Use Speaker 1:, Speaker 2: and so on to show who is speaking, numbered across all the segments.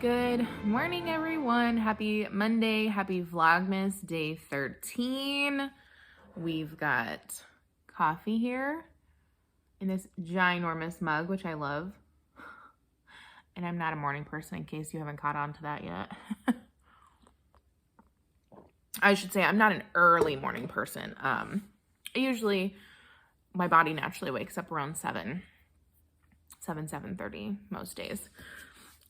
Speaker 1: Good morning, everyone. Happy Monday. Happy Vlogmas day 13. We've got coffee here in this ginormous mug, which I love. And I'm not a morning person in case you haven't caught on to that yet. I should say I'm not an early morning person. Usually my body naturally wakes up around 7:30 most days.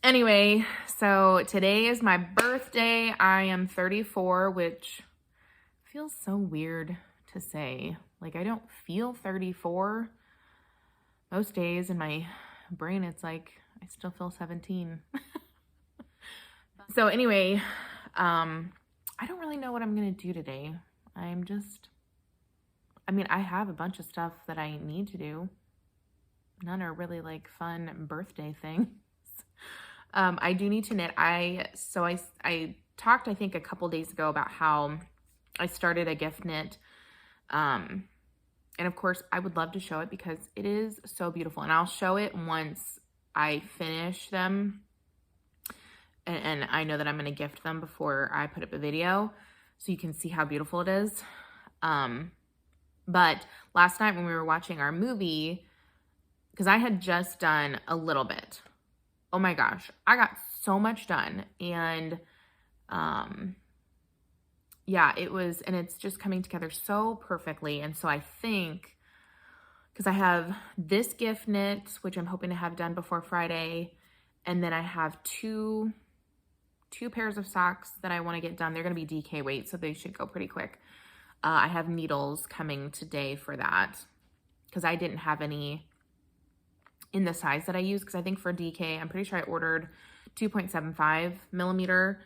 Speaker 1: Anyway, so today is my birthday. I am 34, which feels so weird to say. Like, I don't feel 34. Most days in my brain, it's like I still feel 17. So anyway, I don't really know what I'm going to do today. I have a bunch of stuff that I need to do. None are really like fun birthday things. I do need to knit. I talked, I think, a couple days ago about how I started a gift knit. And of course, I would love to show it because it is so beautiful. And I'll show it once I finish them. And I know that I'm going to gift them before I put up a video so you can see how beautiful it is. But last night when we were watching our movie, because I had just done a little bit. Oh my gosh, I got so much done. And yeah, and it's just coming together so perfectly. And so I think, because I have this gift knit, which I'm hoping to have done before Friday, and then I have two pairs of socks that I want to get done. They're going to be DK weight, so they should go pretty quick. I have needles coming today for that because I didn't have any in the size that I use, because I think for DK, I'm pretty sure I ordered 2.75 millimeter.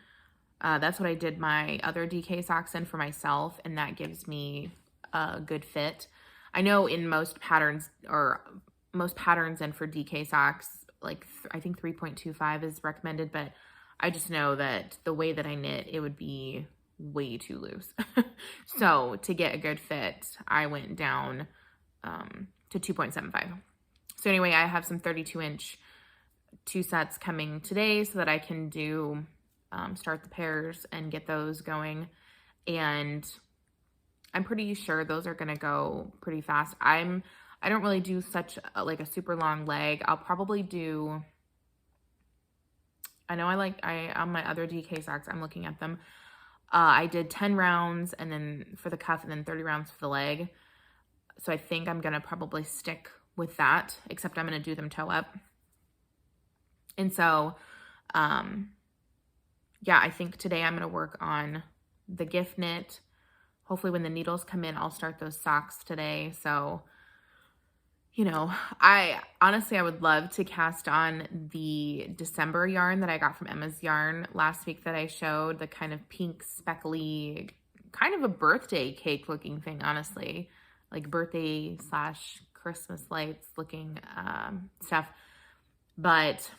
Speaker 1: That's what I did my other DK socks in for myself, and that gives me a good fit. I know in most patterns and for DK socks, like I think 3.25 is recommended, but I just know that the way that I knit, it would be way too loose. So to get a good fit, I went down to 2.75. So anyway, I have some 32-inch 2 sets coming today so that I can do, start the pairs and get those going. And I'm pretty sure those are going to go pretty fast. I don't really do such like a super long leg. I'll probably do, on my other DK socks, I'm looking at them. I did 10 rounds and then for the cuff and then 30 rounds for the leg. So I think I'm going to probably stick with that, except I'm going to do them toe up. And so, yeah, I think today I'm going to work on the gift knit. Hopefully when the needles come in, I'll start those socks today. So, you know, I would love to cast on the December yarn that I got from Emma's Yarn last week that I showed, the kind of pink speckly, kind of a birthday cake looking thing, honestly, like birthday / Christmas lights looking stuff. But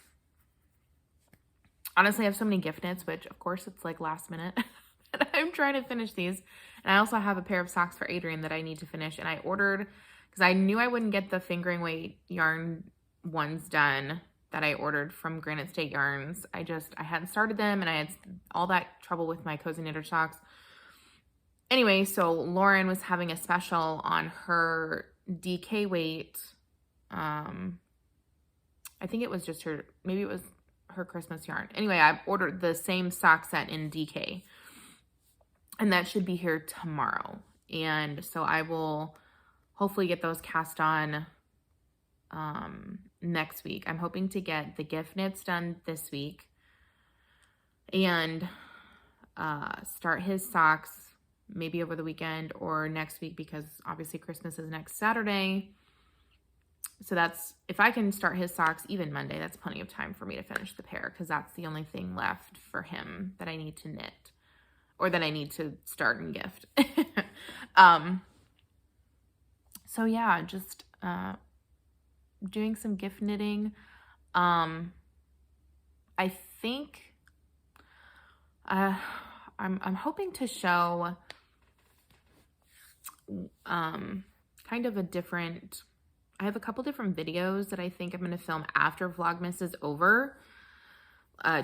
Speaker 1: honestly, I have so many gift knits, which of course it's like last minute. I'm trying to finish these. And I also have a pair of socks for Adrian that I need to finish. And I ordered, because I knew I wouldn't get the fingering weight yarn ones done that I ordered from Granite State Yarns. I hadn't started them, and I had all that trouble with my Cozy Knitter socks. Anyway, so Lauren was having a special on her DK weight. I think it was just maybe it was her Christmas yarn. Anyway, I ordered the same sock set in DK, and that should be here tomorrow. And so I will hopefully get those cast on next week. I'm hoping to get the gift knits done this week and start his socks maybe over the weekend or next week, because obviously Christmas is next Saturday. So if I can start his socks even Monday, that's plenty of time for me to finish the pair, because that's the only thing left for him that I need to knit, or that I need to start and gift. So yeah, just doing some gift knitting. I think I'm hoping to show kind of I have a couple different videos that I think I'm going to film after Vlogmas is over.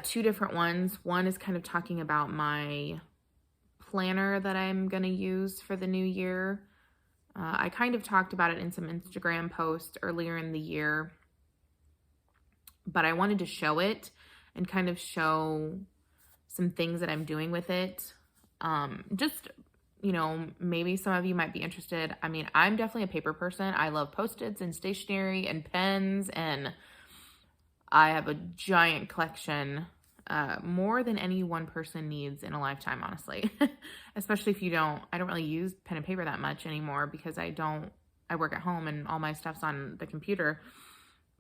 Speaker 1: two different ones. One is kind of talking about my planner that I'm going to use for the new year. I kind of talked about it in some Instagram posts earlier in the year, but I wanted to show it and kind of show some things that I'm doing with it. Just, you know, maybe some of you might be interested. I mean, I'm definitely a paper person. I love Post-its and stationery and pens, and I have a giant collection, more than any one person needs in a lifetime, honestly. Especially if I don't really use pen and paper that much anymore because I work at home and all my stuff's on the computer.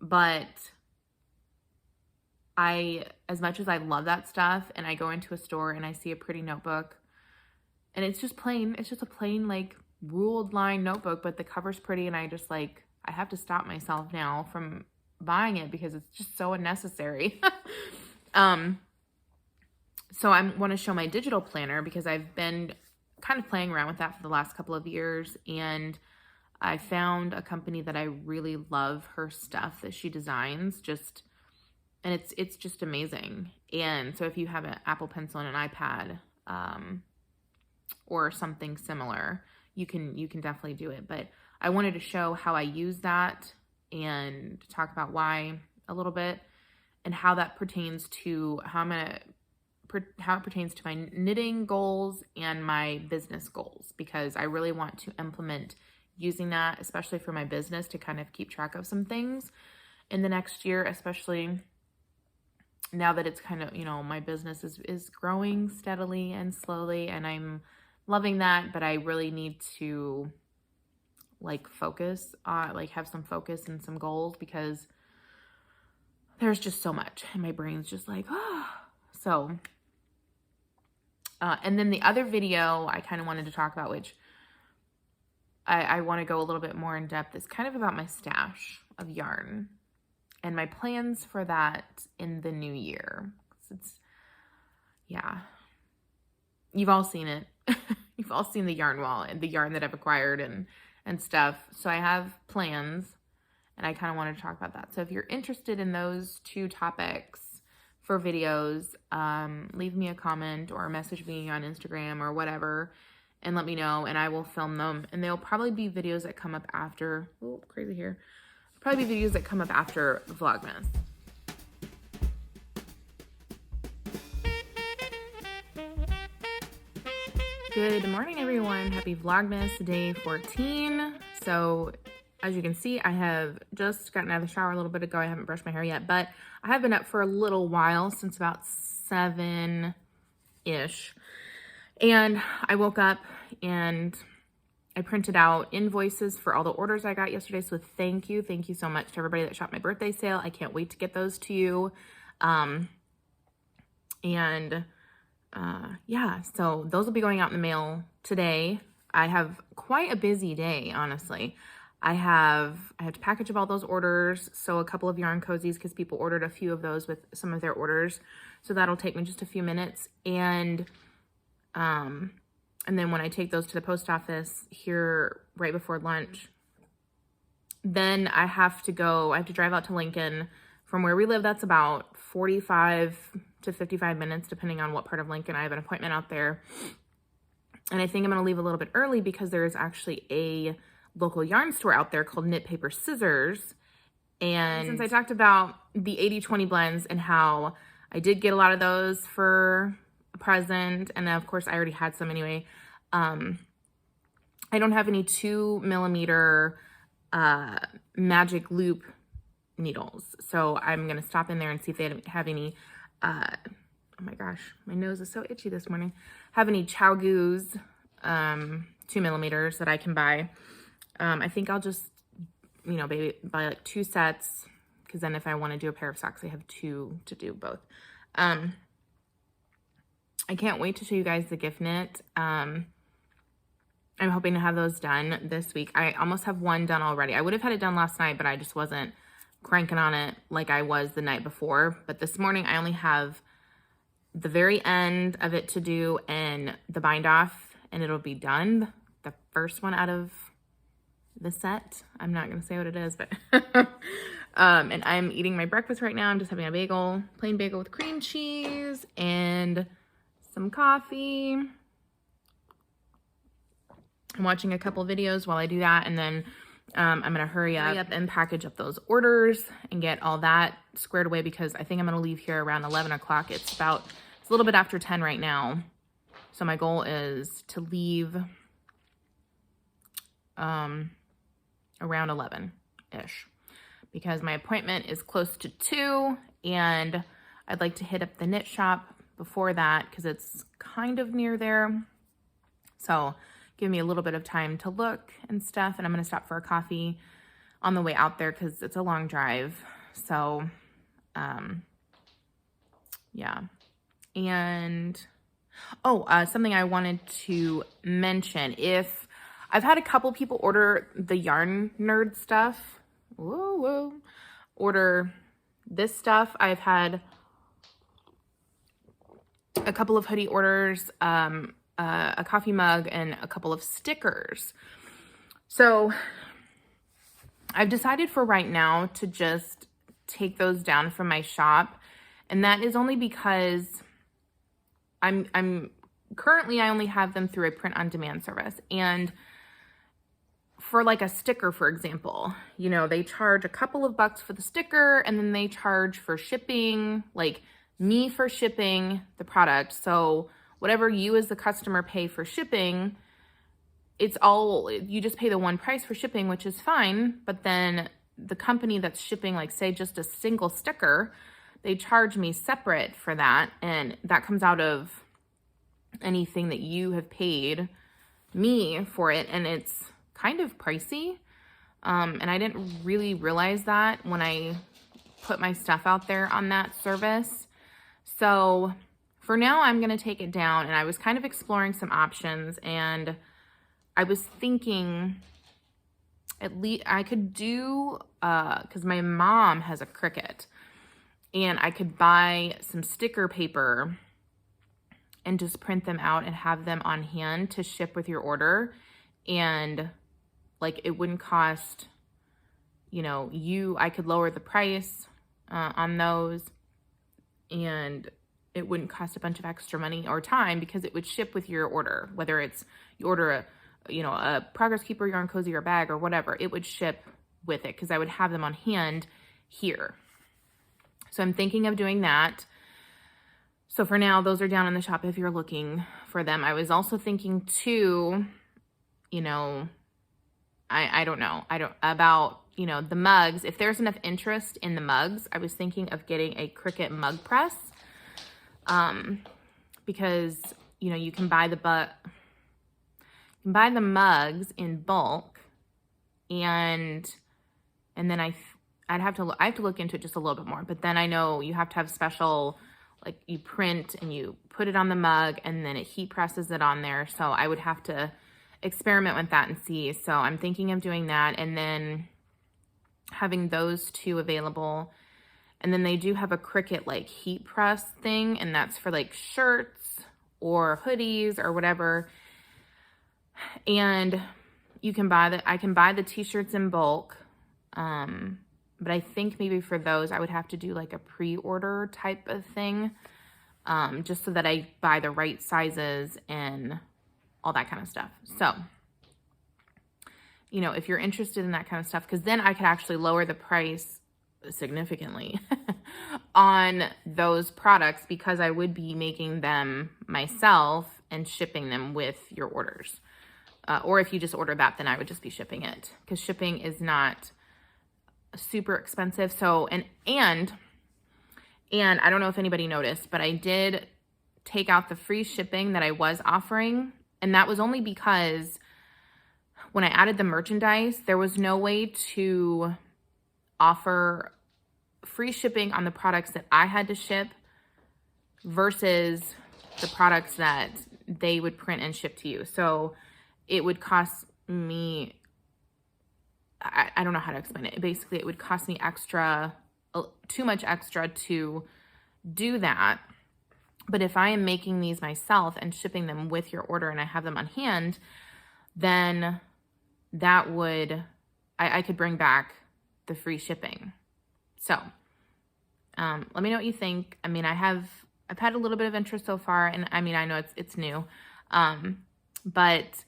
Speaker 1: But as much as I love that stuff and I go into a store and I see a pretty notebook and it's just a plain like ruled line notebook, but the cover's pretty, and I have to stop myself now from buying it because it's just so unnecessary. So I want to show my digital planner because I've been kind of playing around with that for the last couple of years, and I found a company that I really love her stuff that she designs, and it's just amazing. And so if you have an Apple Pencil and an iPad, or something similar, you can definitely do it. But I wanted to show how I use that and talk about why a little bit, and how that pertains to how it pertains to my knitting goals and my business goals, because I really want to implement using that, especially for my business, to kind of keep track of some things in the next year, especially now that it's kind of, you know, my business is growing steadily and slowly, and I'm loving that, but I really need to like focus on, like have some focus and some goals, because there's just so much and my brain's just like, oh. So, and then the other video I kind of wanted to talk about, which I want to go a little bit more in depth, is kind of about my stash of yarn and my plans for that in the new year. Yeah, you've all seen it. You've all seen the yarn wall and the yarn that I've acquired and stuff. So I have plans, and I kind of wanted to talk about that. So if you're interested in those two topics for videos, leave me a comment or message me on Instagram or whatever and let me know, and I will film them. And they'll probably be videos that come up after, oh, crazy here. Probably be videos that come up after Vlogmas. Good morning, everyone. Happy Vlogmas day 14. So as you can see, I have just gotten out of the shower a little bit ago. I haven't brushed my hair yet, but I have been up for a little while, since about 7-ish. And I woke up and I printed out invoices for all the orders I got yesterday. So thank you so much to everybody that shopped my birthday sale. I can't wait to get those to you. Yeah, so those will be going out in the mail today. I have quite a busy day, honestly. I have to package up all those orders. So a couple of yarn cozies, because people ordered a few of those with some of their orders. So that'll take me just a few minutes. And then when I take those to the post office here right before lunch, then I have to drive out to Lincoln from where we live. That's about 45 to 55 minutes, depending on what part of Lincoln. I have an appointment out there. And I think I'm going to leave a little bit early because there is actually a local yarn store out there called Knit Paper Scissors. And since I talked about the 80-20 blends and how I did get a lot of those for a present, and of course I already had some anyway, I don't have any 2mm magic loop needles. So I'm going to stop in there and see if they have any, oh my gosh, my nose is so itchy this morning, have any Chow Goos 2mm that I can buy. I think I'll just, you know, buy like 2 sets, because then if I want to do a pair of socks, I have 2 to do both. I can't wait to show you guys the gift knit. I'm hoping to have those done this week. I almost have one done already. I would have had it done last night, but I just wasn't cranking on it like I was the night before. But this morning, I only have the very end of it to do and the bind off, and it'll be done. The first one out of the set. I'm not going to say what it is, but And I'm eating my breakfast right now. I'm just having a bagel, plain bagel with cream cheese and some coffee. I'm watching a couple videos while I do that, and then I'm gonna hurry up and package up those orders and get all that squared away, because I think I'm gonna leave here around 11 o'clock. It's a little bit after 10 right now. So my goal is to leave around 11-ish, because my appointment is close to 2, and I'd like to hit up the knit shop before that because it's kind of near there. So give me a little bit of time to look and stuff, and I'm going to stop for a coffee on the way out there because it's a long drive. So, yeah. And, something I wanted to mention. If I've had a couple people order the Yarn Nerd stuff, order this stuff. I've had a couple of hoodie orders, a coffee mug, and a couple of stickers. So I've decided for right now to just take those down from my shop. And that is only because I'm currently, I only have them through a print on demand service. And for like a sticker, for example, you know, they charge a couple of bucks for the sticker, and then they charge for shipping, like me for shipping the product. So whatever you as the customer pay for shipping, it's all, you just pay the one price for shipping, which is fine. But then the company that's shipping, like say just a single sticker, they charge me separate for that. And that comes out of anything that you have paid me for it. And it's kind of pricey. And I didn't really realize that when I put my stuff out there on that service. So for now, I'm going to take it down, and I was kind of exploring some options, and I was thinking at least I could do, because my mom has a Cricut, and I could buy some sticker paper and just print them out and have them on hand to ship with your order. And like, it wouldn't cost, you know, I could lower the price on those, and it wouldn't cost a bunch of extra money or time because it would ship with your order. Whether it's you order a Progress Keeper Yarn Cozy or bag or whatever, it would ship with it because I would have them on hand here. So I'm thinking of doing that. So for now, those are down in the shop if you're looking for them. I was also thinking too, you know, I don't know. About, you know, the mugs. If there's enough interest in the mugs, I was thinking of getting a Cricut mug press. Because, you know, you can buy the mugs in bulk, and then I have to look into it just a little bit more. But then I know you have to have special, like you print and you put it on the mug and then it heat presses it on there. So I would have to experiment with that and see. So I'm thinking of doing that, and then having those two available. And then they do have a Cricut like heat press thing, and that's for like shirts or hoodies or whatever. And you can I can buy the t-shirts in bulk. But I think maybe for those, I would have to do like a pre-order type of thing, just so that I buy the right sizes and all that kind of stuff. So, you know, if you're interested in that kind of stuff, because then I could actually lower the price significantly on those products, because I would be making them myself and shipping them with your orders. Or if you just order that, then I would just be shipping it, because shipping is not super expensive. So, and I don't know if anybody noticed, but I did take out the free shipping that I was offering. And that was only because when I added the merchandise, there was no way to offer free shipping on the products that I had to ship versus the products that they would print and ship to you. So it would cost me, I don't know how to explain it. Basically, it would cost me too much extra to do that. But if I am making these myself and shipping them with your order and I have them on hand, then that would, I could bring back the free shipping. So let me know what you think. I mean, I've had a little bit of interest so far, and I mean, I know it's new, but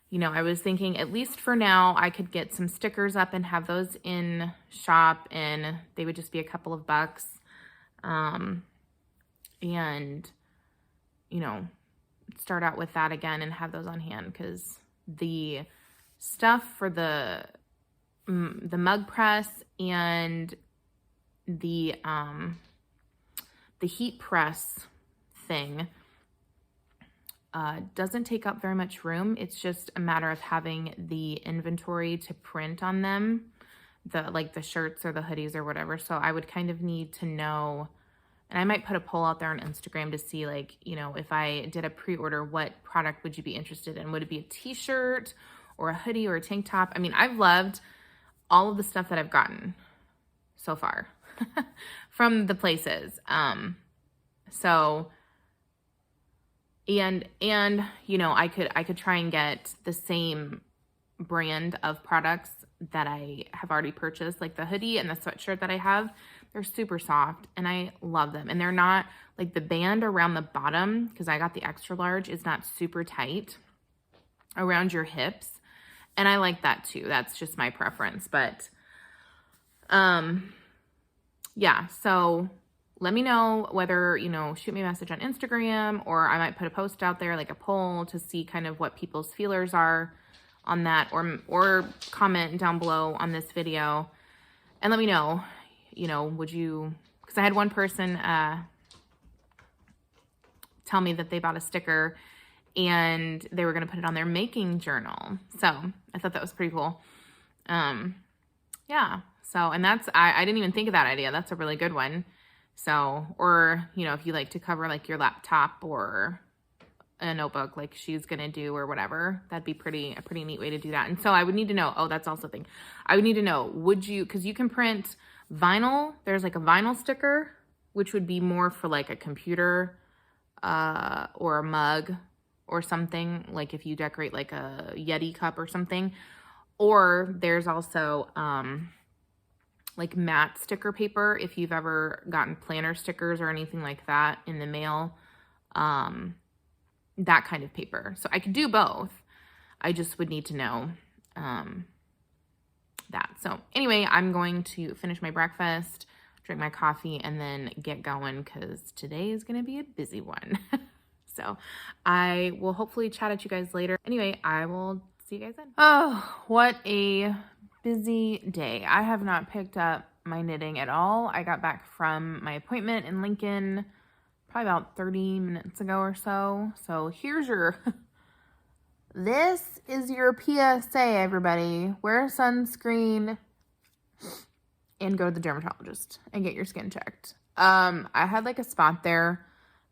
Speaker 1: you know, I was thinking at least for now, I could get some stickers up and have those in shop, and they would just be a couple of bucks. And, you know, start out with that again and have those on hand, because the stuff for the mug press and the heat press thing doesn't take up very much room. It's just a matter of having the inventory to print on them, like the shirts or the hoodies or whatever. So I would kind of need to know, and I might put a poll out there on Instagram to see, like, you know, if I did a pre-order, what product would you be interested in? Would it be a t-shirt or a hoodie or a tank top? I mean, I've loved all of the stuff that I've gotten so far from the places. So, and, you know, I could try and get the same brand of products that I have already purchased, like the hoodie and the sweatshirt that I have. They're super soft and I love them. And they're not like the band around the bottom, because I got the extra large, is not super tight around your hips. And I like that too. That's just my preference. But, yeah, so let me know whether, you know, shoot me a message on Instagram, or I might put a post out there, like a poll, to see kind of what people's feelers are on that, or comment down below on this video and let me know, you know, would you, because I had one person tell me that they bought a sticker and they were going to put it on their making journal. So I thought that was pretty cool. Yeah. So, and that's, I didn't even think of that idea. That's a really good one. So, or, you know, if you like to cover like your laptop or a notebook like she's going to do or whatever, that'd be a pretty neat way to do that. And so I would need to know, oh, that's also a thing. I would need to know, would you, because you can print vinyl. There's like a vinyl sticker, which would be more for like a computer or a mug or something, like if you decorate like a Yeti cup or something. Or there's also like matte sticker paper, if you've ever gotten planner stickers or anything like that in the mail, that kind of paper. So I could do both. I just would need to know that. So anyway, I'm going to finish my breakfast, drink my coffee, and then get going, because today is going to be a busy one. So I will hopefully chat at you guys later. Anyway, I will see you guys then. Oh, what a busy day. I have not picked up my knitting at all. I got back from my appointment in Lincoln probably about 30 minutes ago or so. So here's your, this is your PSA, everybody. Wear sunscreen and go to the dermatologist and get your skin checked. I had like a spot there,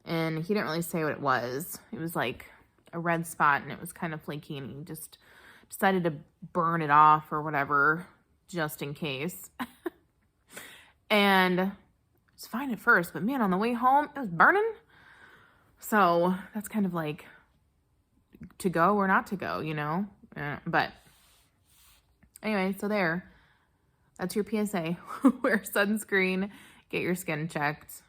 Speaker 1: and he didn't really say what it was. It was like a red spot, and it was kind of flaky, and he just decided to burn it off or whatever, just in case. And it's fine at first, but man, on the way home, it was burning. So that's kind of like to go or not to go, you know? But anyway, so that's your PSA. Wear sunscreen, get your skin checked.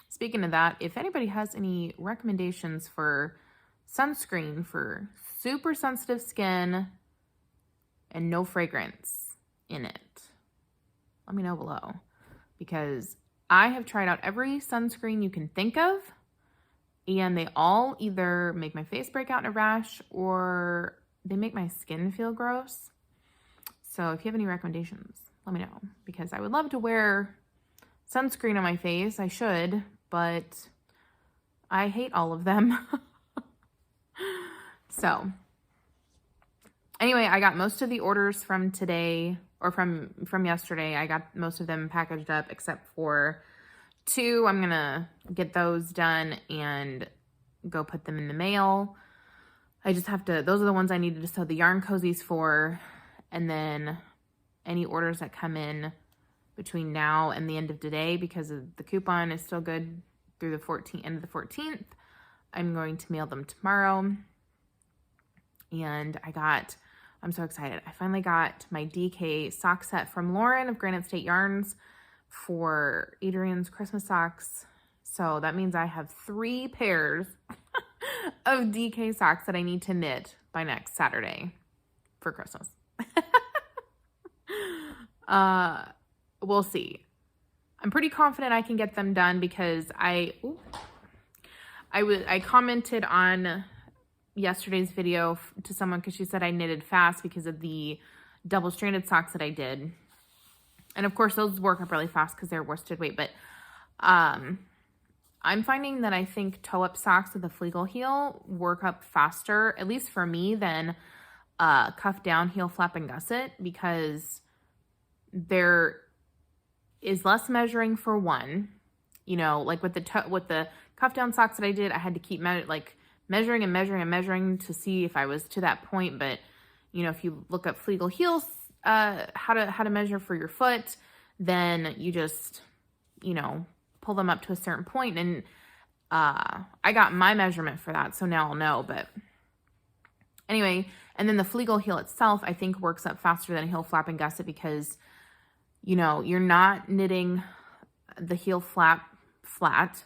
Speaker 1: Speaking of that, if anybody has any recommendations for sunscreen for super sensitive skin and no fragrance in it, let me know below, because I have tried out every sunscreen you can think of, and they all either make my face break out in a rash or they make my skin feel gross. So if you have any recommendations, let me know, because I would love to wear sunscreen on my face. I should, but I hate all of them. So anyway, I got most of the orders from today, or from yesterday. I got most of them packaged up except for 2. I'm gonna get those done and go put them in the mail. I just have to, those are the ones I needed to sew the yarn cozies for. And then any orders that come in between now and the end of today, because of the coupon is still good through the end of the 14th, I'm going to mail them tomorrow. And I got I'm so excited. I finally got my DK sock set from Lauren of Granite State Yarns for Adrian's Christmas socks. So that means I have 3 pairs of DK socks that I need to knit by next Saturday for Christmas. We'll see. I'm pretty confident I can get them done because I commented on yesterday's video to someone because she said I knitted fast because of the double-stranded socks that I did. And of course, those work up really fast because they're worsted weight. But I'm finding that I think toe-up socks with a Flegel heel work up faster, at least for me, than cuff down, heel flap, and gusset, because there is less measuring for one. You know, like with the cuff down socks that I did, I had to keep measuring and measuring and measuring to see if I was to that point. But you know, if you look up Flegel heels, how to measure for your foot, then you just, you know, pull them up to a certain point. And I got my measurement for that, so now I'll know. But anyway, and then the Flegel heel itself, I think, works up faster than a heel flap and gusset because, you know, you're not knitting the heel flap flat,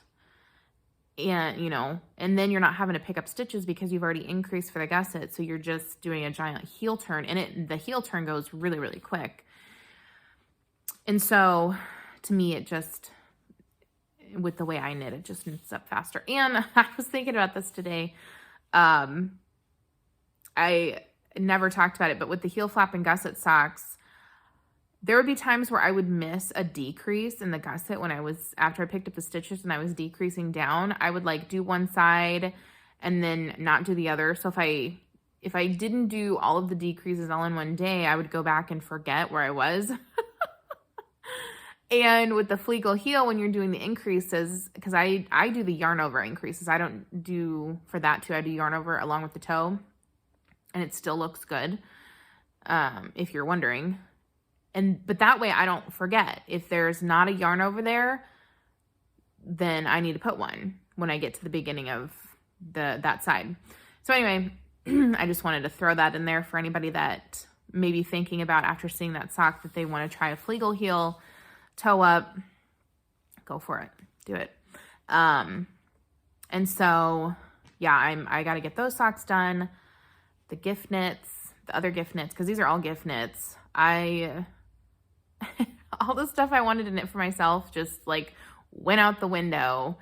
Speaker 1: and, you know, and then you're not having to pick up stitches because you've already increased for the gusset. So you're just doing a giant heel turn, and the heel turn goes really, really quick. And so to me, it just, with the way I knit, it just knits up faster. And I was thinking about this today. I never talked about it, but with the heel flap and gusset socks, there would be times where I would miss a decrease in the gusset after I picked up the stitches and I was decreasing down. I would like do one side and then not do the other. So if I didn't do all of the decreases all in one day, I would go back and forget where I was. And with the Flegel heel, when you're doing the increases, because I do the yarn over increases. I don't do for that too. I do yarn over along with the toe, and it still looks good, if you're wondering. But that way I don't forget. If there's not a yarn over there, then I need to put one when I get to the beginning of that side. So anyway, I just wanted to throw that in there for anybody that may be thinking about, after seeing that sock, that they want to try a Flegel heel, toe up. Go for it. Do it. And so, yeah, I got to get those socks done. The gift knits, the other gift knits, because these are all gift knits. All the stuff I wanted to knit for myself just like went out the window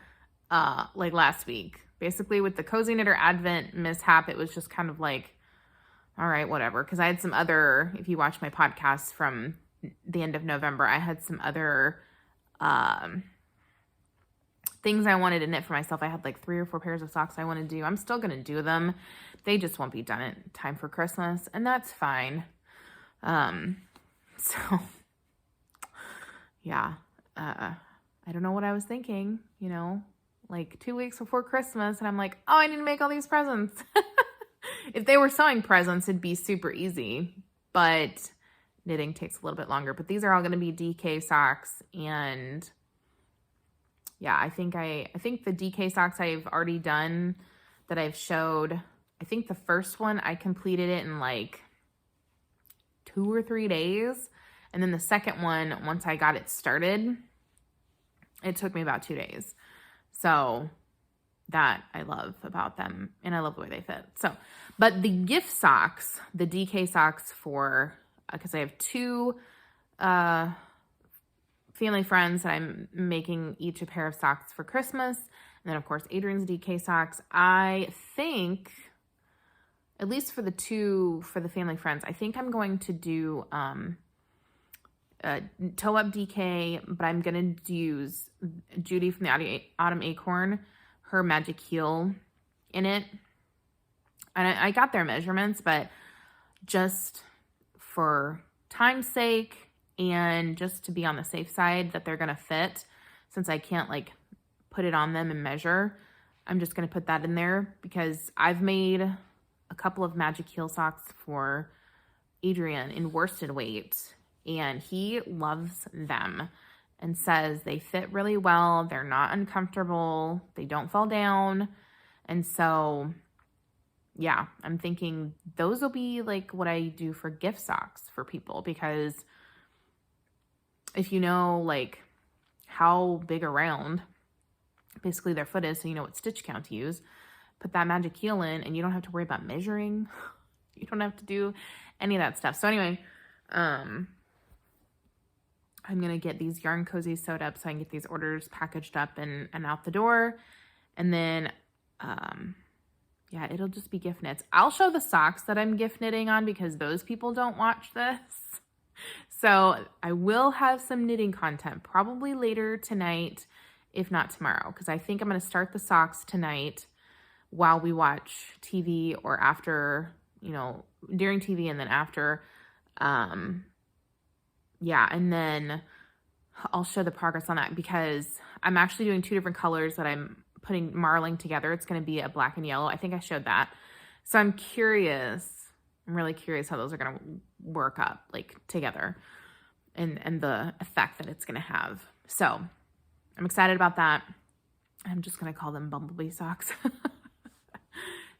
Speaker 1: like last week. Basically with the Cozy Knitter Advent mishap, it was just kind of like, all right, whatever. Because I had some other, if you watch my podcast from the end of November, I had some other things I wanted to knit for myself. I had like 3 or 4 pairs of socks I want to do. I'm still going to do them. They just won't be done in time for Christmas, and that's fine. So yeah, I don't know what I was thinking, you know, like 2 weeks before Christmas, and I'm like, oh, I need to make all these presents. If they were sewing presents, it'd be super easy, but knitting takes a little bit longer. But these are all going to be DK socks, and yeah, I think the DK socks I've already done that I've showed. I think the first one I completed it in like 2 or 3 days. And then the second one, once I got it started, it took me about 2 days. So that I love about them, and I love the way they fit. So, but the gift socks, the DK socks for, because I have 2 family friends that I'm making each a pair of socks for Christmas. And then of course, Adrian's DK socks. I think, at least for the family friends, I think I'm going to do toe up DK, but I'm going to use Judy from the Autumn Acorn, her magic heel in it. And I got their measurements, but just for time's sake and just to be on the safe side that they're going to fit, since I can't like put it on them and measure, I'm just going to put that in there, because I've made a couple of magic heel socks for Adrian in worsted weight, and he loves them and says they fit really well. They're not uncomfortable. They don't fall down. And so, yeah, I'm thinking those will be like what I do for gift socks for people, because if you know like how big around basically their foot is, so you know what stitch count to use, put that magic heel in and you don't have to worry about measuring. You don't have to do any of that stuff. So anyway, I'm going to get these yarn cozies sewed up so I can get these orders packaged up and out the door. And then, yeah, it'll just be gift knits. I'll show the socks that I'm gift knitting on because those people don't watch this. So I will have some knitting content probably later tonight, if not tomorrow, because I think I'm going to start the socks tonight while we watch TV, or after, you know, during TV and then after. Yeah, and then I'll show the progress on that, because I'm actually doing 2 different colors that I'm marling together. It's going to be a black and yellow. I think I showed that. So I'm curious. I'm really curious how those are going to work up like together, and the effect that it's going to have. So I'm excited about that. I'm just going to call them bumblebee socks.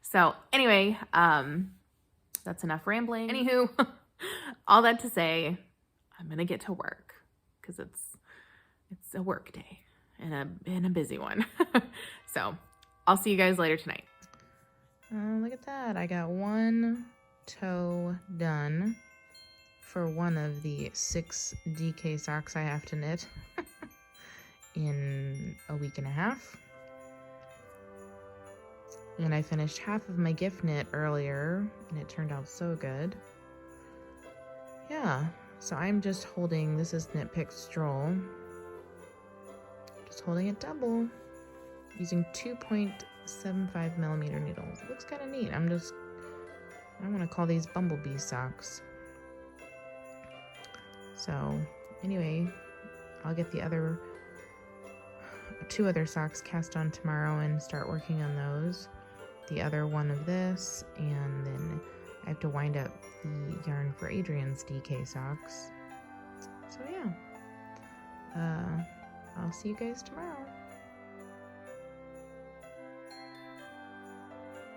Speaker 1: So anyway, that's enough rambling. Anywho, all that to say, I'm going to get to work, because it's a work day and a busy one. So I'll see you guys later tonight. Look at that. I got 1 toe done for one of the 6 DK socks I have to knit in a week and a half. And I finished half of my gift knit earlier, and it turned out so good. Yeah, so I'm just holding, this is Knit Pick Stroll. Just holding it double, using 2.75 millimeter needles. It looks kind of neat. I want to call these bumblebee socks. So anyway, I'll get the 2 other socks cast on tomorrow and start working on those. The other one of this, and then I have to wind up the yarn for Adrian's DK socks. So yeah, I'll see you guys tomorrow.